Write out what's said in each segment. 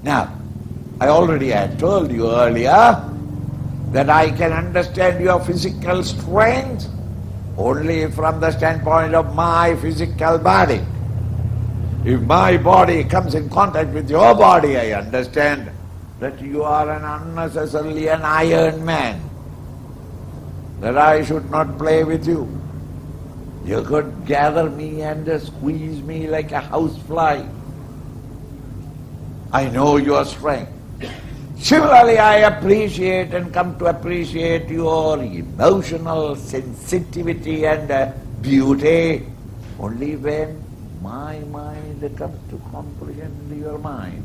Now, I already had told you earlier that I can understand your physical strength only from the standpoint of my physical body. If my body comes in contact with your body, I understand that you are unnecessarily an iron man, that I should not play with you. You could gather me and squeeze me like a housefly. I know your strength. Similarly, I appreciate and come to appreciate your emotional sensitivity and beauty only when my mind comes to comprehend your mind.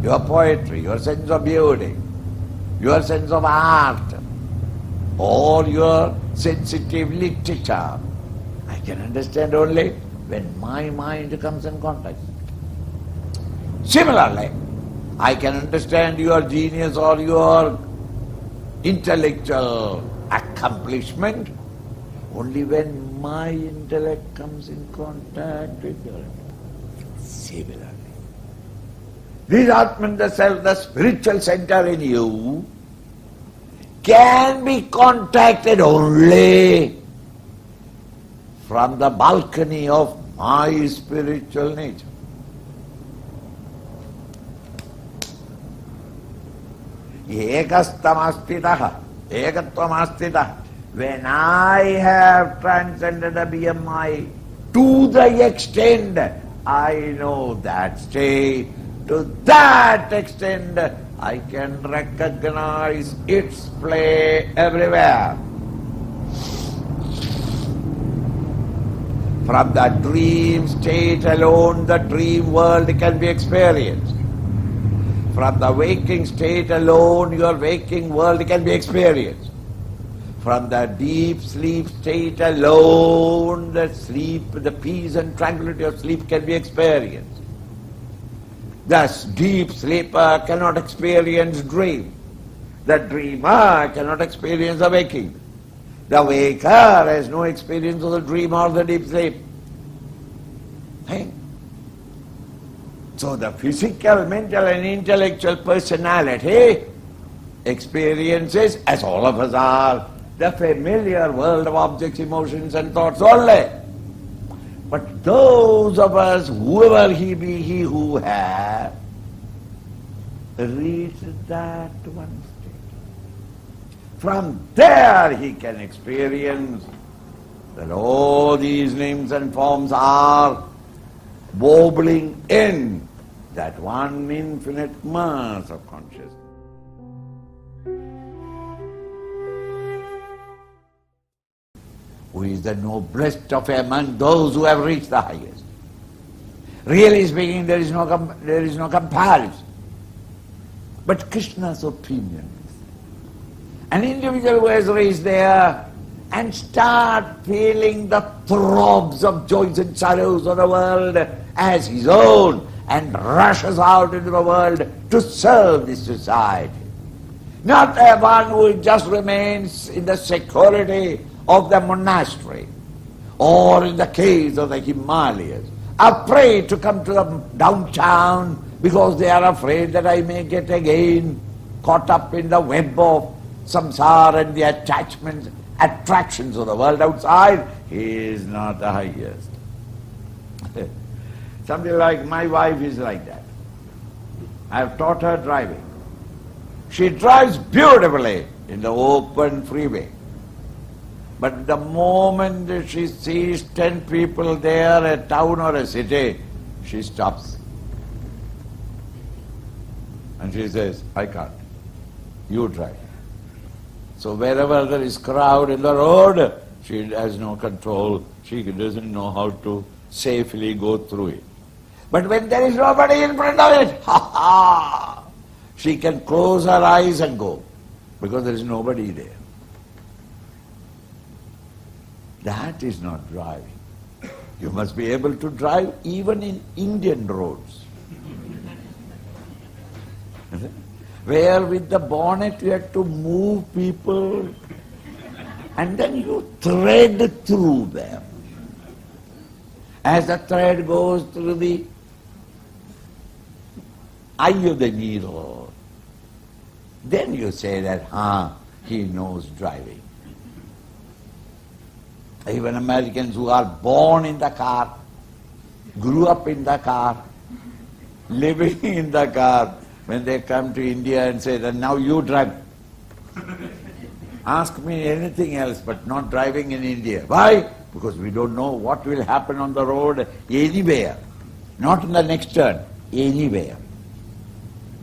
Your poetry, your sense of beauty, your sense of art, or your sensitive literature, I can understand only when my mind comes in contact. Similarly, I can understand your genius or your intellectual accomplishment only when my intellect comes in contact with your intellect. Similarly, this Atman, the self, the spiritual center in you, can be contacted only from the balcony of my spiritual nature. Ekastamastitaha, ekattvamastitaha. When I have transcended the BMI to the extent I know that state, to that extent I can recognize its play everywhere. From the dream state alone, the dream world can be experienced. From the waking state alone, your waking world can be experienced. From the deep sleep state alone, the sleep, the peace and tranquility of sleep can be experienced. Thus, deep sleeper cannot experience dream. The dreamer cannot experience the waking. The waker has no experience of the dream or the deep sleep. Hey? So the physical, mental and intellectual personality experiences, as all of us are, the familiar world of objects, emotions and thoughts only. But those of us, whoever he be, he who have reached that one state, from there he can experience that all these names and forms are wobbling in that one infinite mass of consciousness. Who is the noblest of among those who have reached the highest. Really speaking, there is no comparison. But Krishna's opinion is an individual who has reached there and start feeling the throbs of joys and sorrows of the world as his own and rushes out into the world to serve this society. Not a one who just remains in the security of the monastery or in the caves of the Himalayas, afraid to come to the downtown because they are afraid that I may get again caught up in the web of samsara and the attachments, attractions of the world outside. He is not the highest. Something like my wife is like that. I have taught her driving. She drives beautifully in the open freeway. But the moment she sees 10 people there, a town or a city, she stops. And she says, I can't. You drive. So wherever there is crowd in the road, she has no control. She doesn't know how to safely go through it. But when there is nobody in front of it, she can close her eyes and go, because there is nobody there. That is not driving. You must be able to drive even in Indian roads, where with the bonnet you have to move people and then you thread through them. As the thread goes through the eye of the needle. Then you say that, he knows driving. Even Americans who are born in the car, grew up in the car, living in the car, when they come to India and say that now you drive. Ask me anything else but not driving in India. Why? Because we don't know what will happen on the road anywhere. Not in the next turn, anywhere.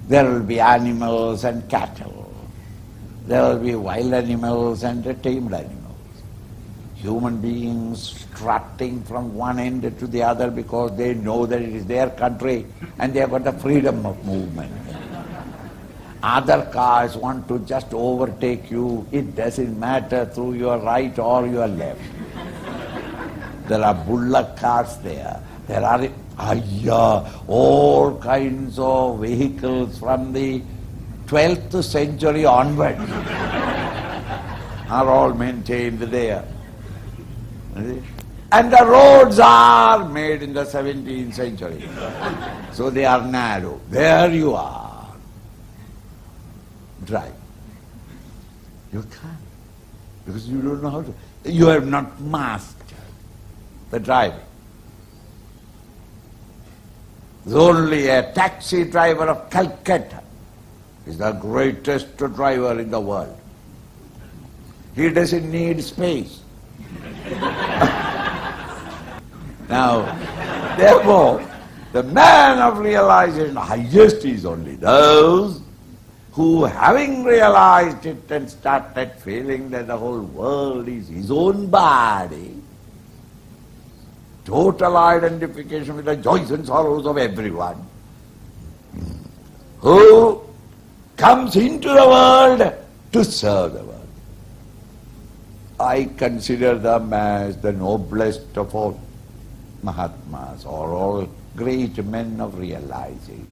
There will be animals and cattle. There will be wild animals and tamed animals. Human beings strutting from one end to the other because they know that it is their country and they have got the freedom of movement. Other cars want to just overtake you. It doesn't matter through your right or your left. There are bullock cars there. There are all kinds of vehicles from the 12th century onward are all maintained there. And the roads are made in the 17th century. So they are narrow. There you are. Drive. You can't. Because you don't know how to. You have not mastered the driving. Only a taxi driver of Calcutta is the greatest driver in the world. He doesn't need space. Now, therefore, the man of realization highest is only those who, having realized it and started feeling that the whole world is his own body, total identification with the joys and sorrows of everyone, who comes into the world to serve the world. I consider them as the noblest of all Mahatmas, or all great men of realization.